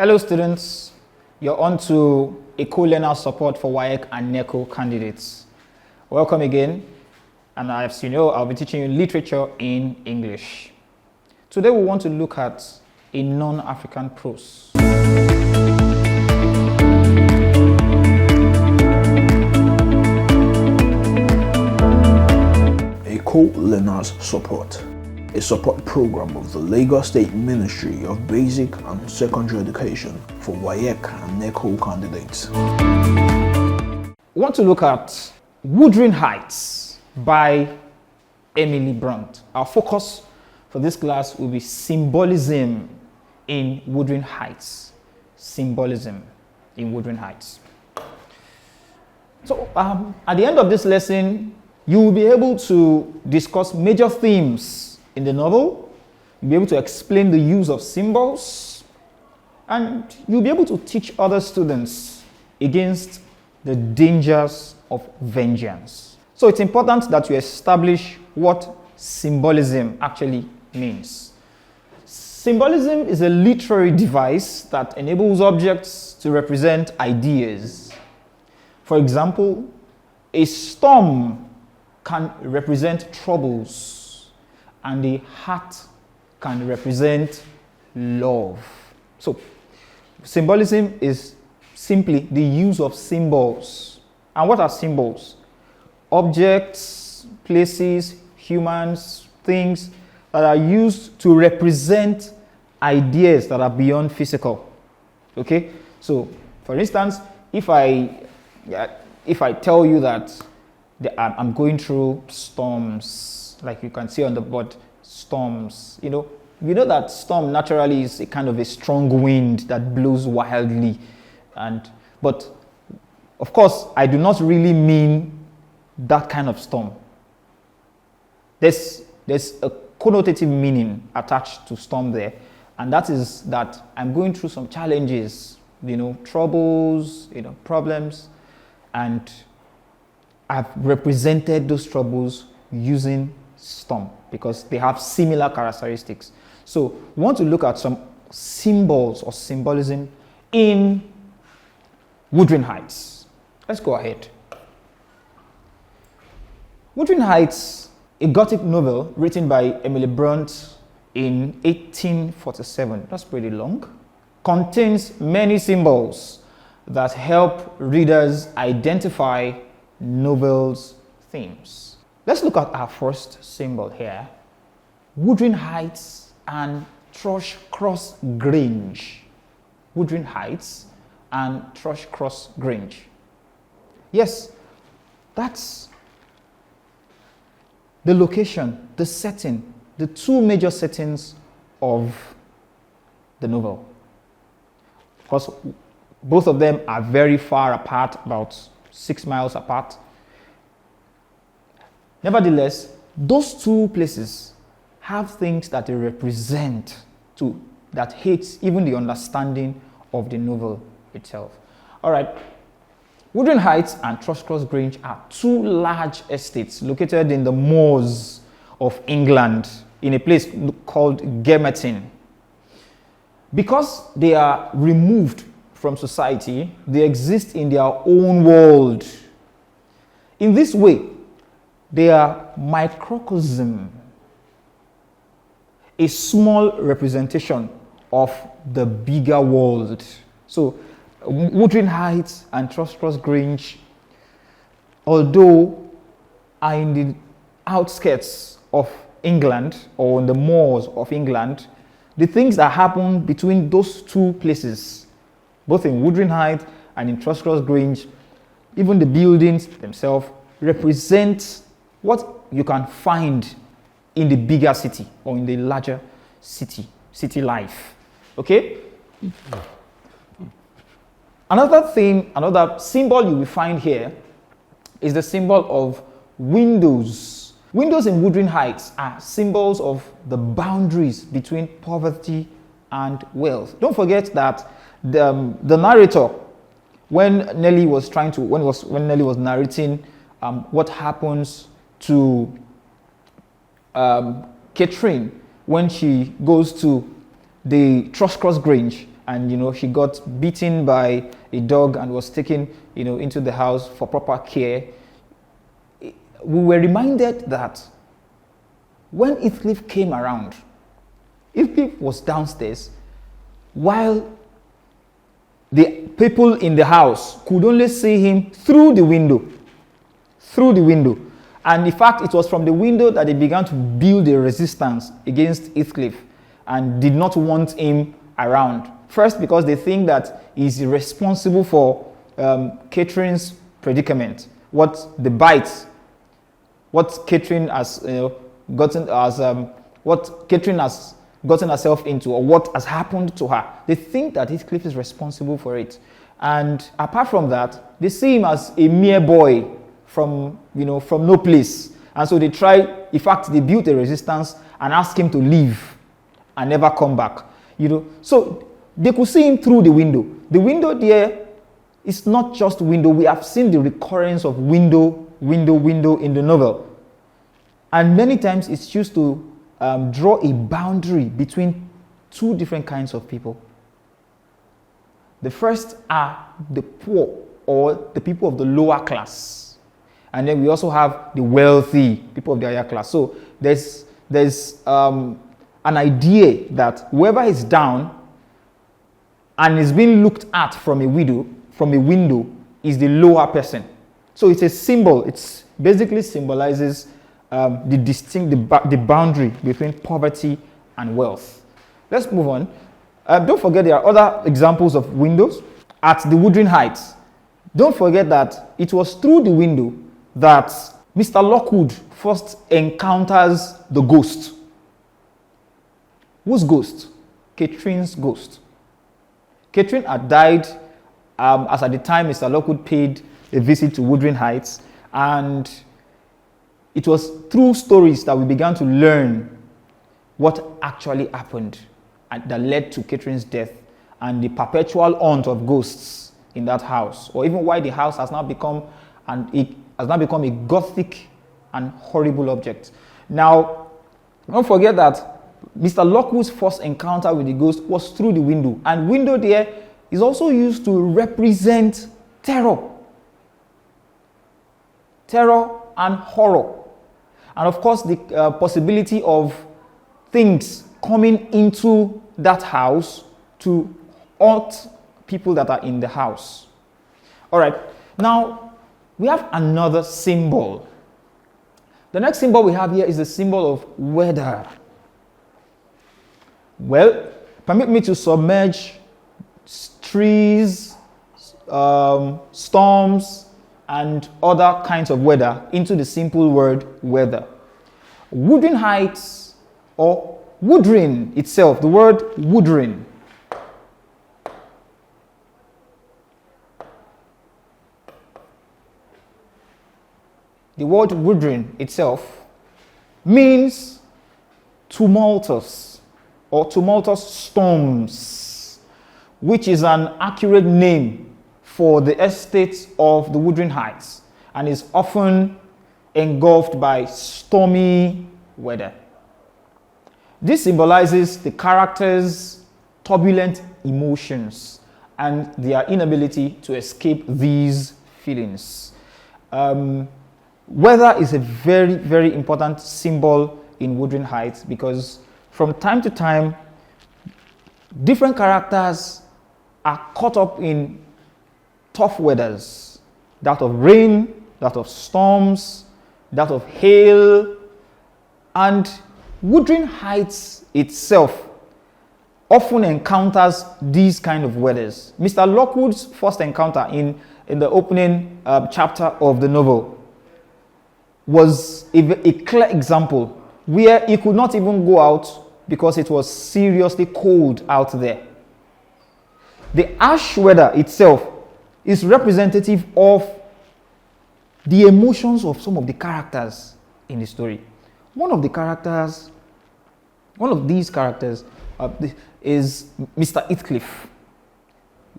Hello students, you're on to Eko Learners Support for WAEC and NECO candidates. Welcome again, and as you know, I'll be teaching you literature in English. Today we want to look at a non-African prose. Eko Learners Support, a support program of the Lagos State Ministry of Basic and Secondary Education for WAEC and NECO candidates. We want to look at Wuthering Heights by Emily Blunt. Our focus for this class will be symbolism in Wuthering Heights. Symbolism in Wuthering Heights. So at the end of this lesson, you will be able to discuss major themes in the novel. You'll be able to explain the use of symbols, and you'll be able to teach other students against the dangers of vengeance. So it's important that you establish what symbolism actually means. Symbolism is a literary device that enables objects to represent ideas. For example, a storm can represent troubles, and the heart can represent love. So, symbolism is simply the use of symbols. And what are symbols? Objects, places, humans, things that are used to represent ideas that are beyond physical. Okay? So, for instance, if I tell you that I'm going through storms, like you can see on the board, storms, you know that storm naturally is a kind of a strong wind that blows wildly, but of course I do not really mean that kind of storm. There's a connotative meaning attached to storm there, and that is that I'm going through some challenges, troubles, problems, and I've represented those troubles using storm because they have similar characteristics. So we want to look at some symbols or symbolism in Wuthering Heights. Let's go ahead. Wuthering Heights, a Gothic novel written by Emily Blunt in 1847, that's pretty long, contains many symbols that help readers identify novel's themes. Let's look at our first symbol here. Wuthering Heights and Thrushcross Grange. Wuthering Heights and Thrushcross Grange. Yes, that's the location, the setting, the two major settings of the novel. Of course, both of them are very far apart, about 6 miles apart. Nevertheless, those two places have things that they represent that hates even the understanding of the novel itself. All right, Wuthering Heights and Thrushcross Grange are two large estates located in the moors of England in a place called Grange. Because they are removed from society, they exist in their own world. In this way, they are microcosm, a small representation of the bigger world. So, Wuthering Heights and Thrushcross Grange, although are in the outskirts of England or in the moors of England, the things that happen between those two places, both in Wuthering Heights and in Thrushcross Grange, even the buildings themselves, represent what you can find in the bigger city or in the larger city life. Okay? Another symbol you will find here is the symbol of windows. Windows in Wuthering Heights are symbols of the boundaries between poverty and wealth. Don't forget that the narrator, when Nelly was narrating what happens to Catherine when she goes to the Thrushcross Grange and she got beaten by a dog and was taken into the house for proper care, we were reminded that when Heathcliff came around, Heathcliff was downstairs while the people in the house could only see him through the window. And in fact, it was from the window that they began to build a resistance against Heathcliff and did not want him around. First, because they think that he's responsible for Catherine's predicament, what Catherine has gotten herself into, or what has happened to her. They think that Heathcliff is responsible for it. And apart from that, they see him as a mere boy from no place. And so they built a resistance and asked him to leave and never come back. So they could see him through the window. The window there is not just window. We have seen the recurrence of window in the novel. And many times it's used to draw a boundary between two different kinds of people. The first are the poor, or the people of the lower class. And then we also have the wealthy, people of the higher class. So there's an idea that whoever is down and is being looked at from a window is the lower person. So it's a symbol. It basically symbolizes the boundary between poverty and wealth. Let's move on. Don't forget there are other examples of windows. At the Wuthering Heights, don't forget that it was through the window that Mr. Lockwood first encounters the ghost. Whose ghost? Catherine's ghost. Catherine had died as at the time Mr. Lockwood paid a visit to Wuthering Heights, and it was through stories that we began to learn what actually happened and that led to Catherine's death and the perpetual haunt of ghosts in that house, or even why the house has now become a gothic and horrible object. Now, don't forget that Mr. Lockwood's first encounter with the ghost was through the window, and window there is also used to represent terror and horror. And of course, the possibility of things coming into that house to haunt people that are in the house. All right, now we have another symbol. The next symbol we have here is the symbol of weather. Well, permit me to submerge trees, storms, and other kinds of weather into the simple word weather. Wuthering Heights, or Wuthering itself, the word Wuthering. The word Wuthering itself means tumultuous or tumultuous storms, which is an accurate name for the estates of the Wuthering Heights and is often engulfed by stormy weather. This symbolizes the characters' turbulent emotions and their inability to escape these feelings. Weather is a very, very important symbol in Wuthering Heights because from time to time, different characters are caught up in tough weathers, that of rain, that of storms, that of hail, and Wuthering Heights itself often encounters these kind of weathers. Mr. Lockwood's first encounter in the opening chapter of the novel was a clear example where he could not even go out because it was seriously cold out there. The harsh weather itself is representative of the emotions of some of the characters in the story. One of these characters is Mr. Heathcliff.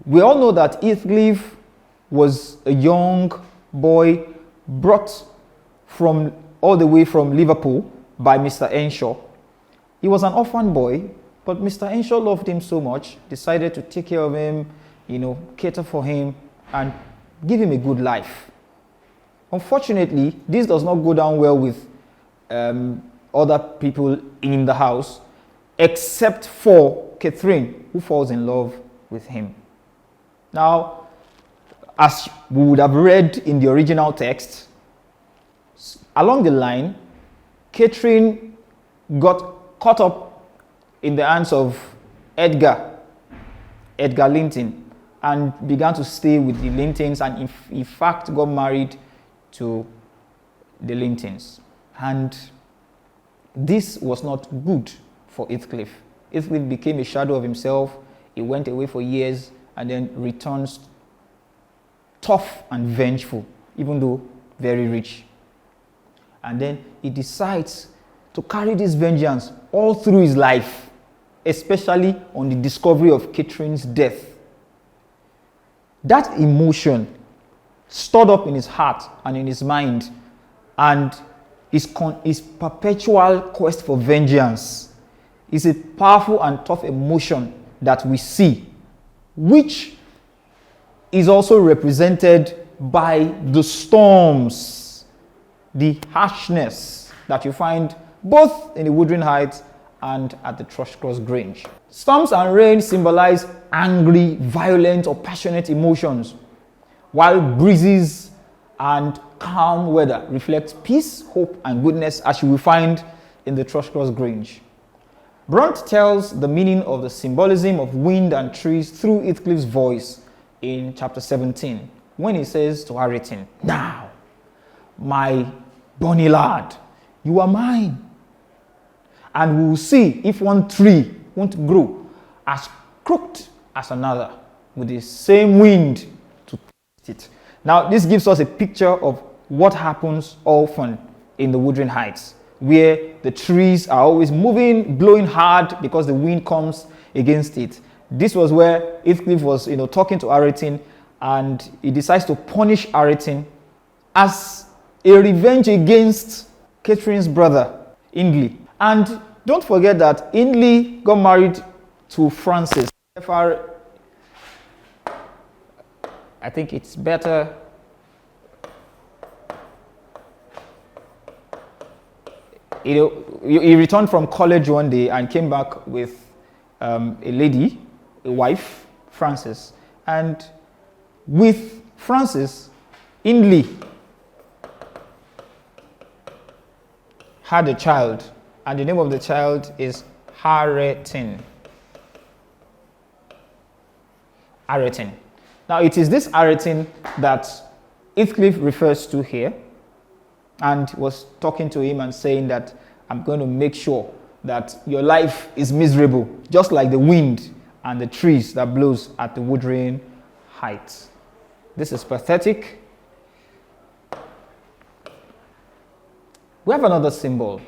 We all know that Heathcliff was a young boy brought all the way from Liverpool by Mr. Earnshaw. He was an orphan boy But Mr. Henshaw loved him so much, decided to take care of him, cater for him, and give him a good life. Unfortunately, this does not go down well with other people in the house, except for Catherine, who falls in love with him. Now, as we would have read in the original text, along the line, Catherine got caught up in the hands of Edgar Linton, and began to stay with the Lintons, and in fact got married to the Lintons. And this was not good for Heathcliff. Heathcliff became a shadow of himself. He went away for years and then returns tough and vengeful, even though very rich. And then he decides to carry this vengeance all through his life, especially on the discovery of Catherine's death. That emotion stored up in his heart and in his mind, and his perpetual quest for vengeance is a powerful and tough emotion that we see, which is also represented by the storms, the harshness that you find both in the Wuthering Heights and at the Thrushcross Grange. Storms and rain symbolize angry, violent, or passionate emotions, while breezes and calm weather reflect peace, hope, and goodness, as you will find in the Thrushcross Grange. Brunt tells the meaning of the symbolism of wind and trees through Heathcliff's voice in chapter 17, when he says to Hareton, "Now, my bonny lad, you are mine, and we will see if one tree won't grow as crooked as another, with the same wind to twist it." Now, this gives us a picture of what happens often in the Wuthering Heights, where the trees are always moving, blowing hard because the wind comes against it. This was where Heathcliff was, talking to Hareton, and he decides to punish Hareton as a revenge against Catherine's brother, Hindley. And don't forget that Hindley got married to Frances. I think it's better he returned from college one day and came back with a lady, a wife, Frances. And with Frances, Hindley had a child, and the name of the child is Hareton. Now, it is this Hareton that Heathcliff refers to here, and was talking to him and saying that, "I'm going to make sure that your life is miserable, just like the wind and the trees that blows at the Wuthering Heights." This is pathetic. We have another symbol.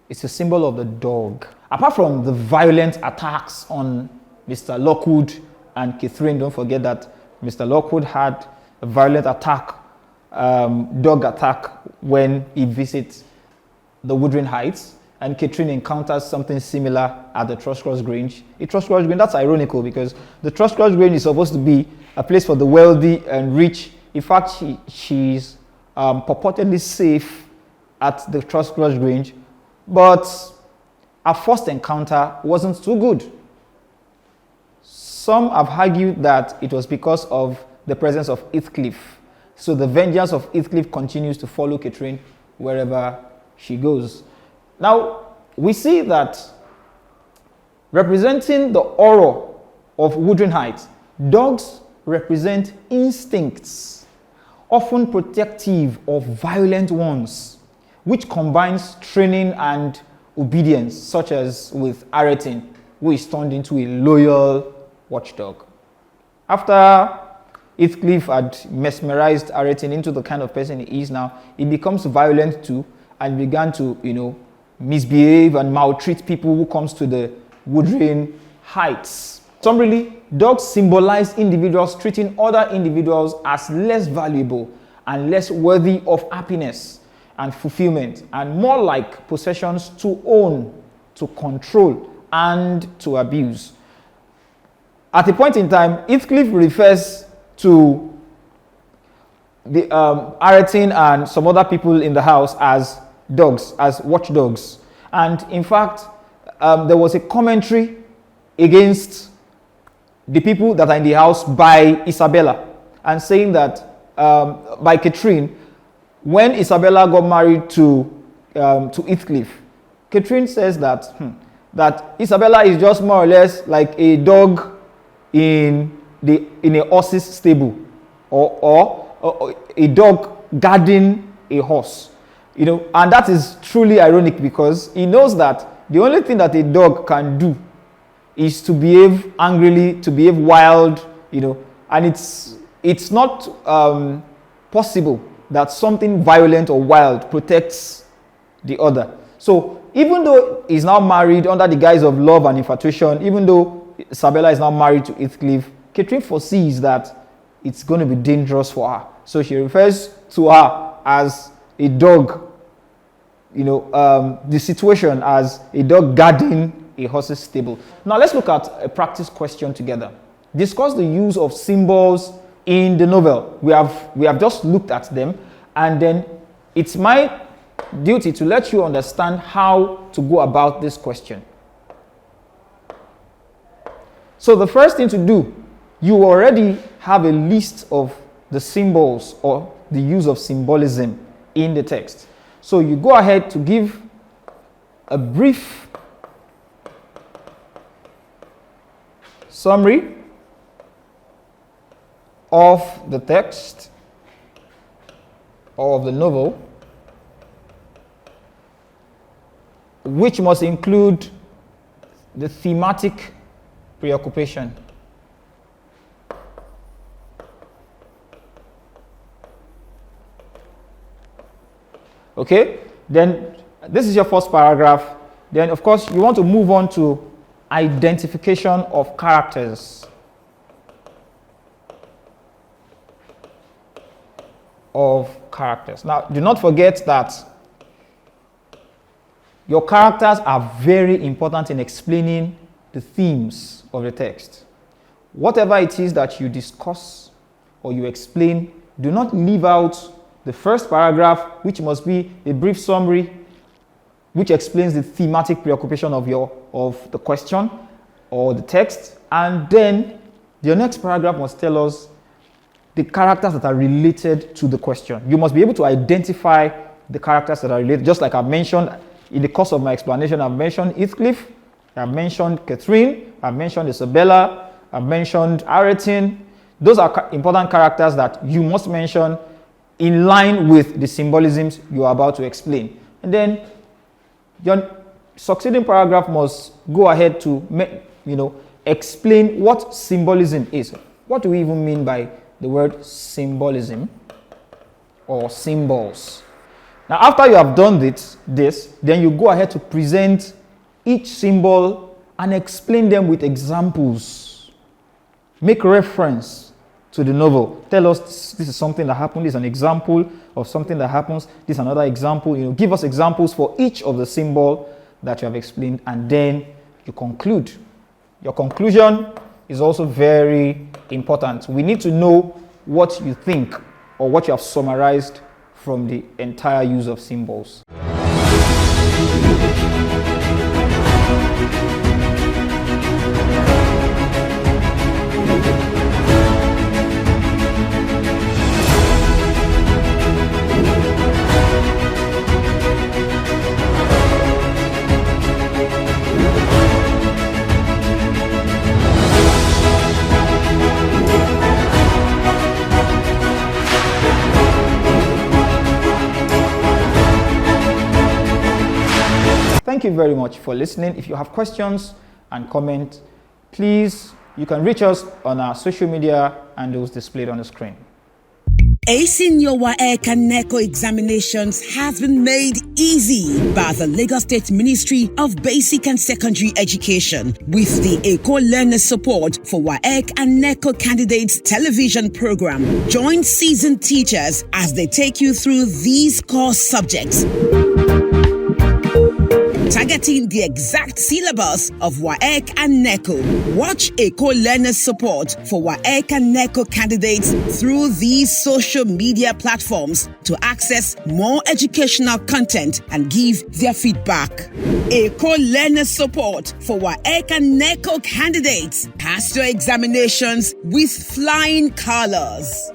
It's a symbol of the dog. Apart from the violent attacks on Mr. Lockwood and Catherine, don't forget that Mr. Lockwood had a violent attack, dog attack, when he visits the Wuthering Heights, and Catherine encounters something similar at the Thrushcross Grange. The Thrushcross Grange, that's ironical, because the Thrushcross Grange is supposed to be a place for the wealthy and rich. In fact, she's purportedly safe at the Thrushcross Grange, but our first encounter wasn't too good. Some have argued that it was because of the presence of Heathcliff. So the vengeance of Heathcliff continues to follow Catherine wherever she goes. Now, we see that representing the horror of Wuthering Heights, dogs represent instincts, often protective of violent ones, which combines training and obedience, such as with Hareton, who is turned into a loyal watchdog. After Heathcliff had mesmerized Hareton into the kind of person he is now, he becomes violent too, and began to, misbehave and maltreat people who comes to the Wuthering Heights. Summarily, dogs symbolize individuals treating other individuals as less valuable and less worthy of happiness and fulfillment, and more like possessions to own, to control, and to abuse. At a point in time, Heathcliff refers to the Aretin and some other people in the house as dogs, as watchdogs. And in fact, there was a commentary against the people that are in the house by Isabella, and saying that by Catherine, when Isabella got married to Heathcliff, Catherine says that that Isabella is just more or less like a dog in a horse's stable, or a dog guarding a horse, and that is truly ironic, because he knows that the only thing that a dog can do is to behave angrily, to behave wild, and it's not possible that something violent or wild protects the other. So even though he's now married under the guise of love and infatuation, even though Isabella is now married to Heathcliff, Catherine foresees that it's going to be dangerous for her. So she refers to her as a dog, the situation as a dog guarding a horse's stable. Now let's look at a practice question together. Discuss the use of symbols in the novel. We have just looked at them, and then it's my duty to let you understand how to go about this question. So the first thing to do, you already have a list of the symbols or the use of symbolism in the text. So you go ahead to give a brief summary of the text or of the novel, which must include the thematic preoccupation. Okay, then this is your first paragraph. Then, of course, you want to move on to identification of characters. Now, do not forget that your characters are very important in explaining the themes of the text. Whatever it is that you discuss or you explain, do not leave out the first paragraph, which must be a brief summary which explains the thematic preoccupation of the question or the text, and then the next paragraph must tell us the characters that are related to the question. You must be able to identify the characters that are related, just like I've mentioned in the course of my explanation. I've mentioned Heathcliff, I've mentioned Catherine, I've mentioned Isabella, I've mentioned Aretin. Those are important characters that you must mention in line with the symbolisms you are about to explain. And then your succeeding paragraph must go ahead to explain what symbolism is. What do we even mean by the word symbolism or symbols? Now, after you have done this, then you go ahead to present each symbol and explain them with examples. Make reference to the novel. Tell us this is something that happened, this is an example of something that happens, this is another example. Give us examples for each of the symbol that you have explained, and then you conclude. Your conclusion is also very important. We need to know what you think or what you have summarized from the entire use of symbols. Thank you very much for listening. If you have questions and comments, please, you can reach us on our social media and those displayed on the screen. Acing your WAEC and NECO examinations has been made easy by the Lagos State Ministry of Basic and Secondary Education with the Eko Learners Support for WAEC and NECO Candidates television program. Join seasoned teachers as they take you through these core subjects. Target getting the exact syllabus of WAEC and NECO. Watch Eko Learners Support for WAEC and NECO candidates through these social media platforms to access more educational content and give their feedback. Eko Learners Support for WAEC and NECO candidates. Pass your examinations with flying colors.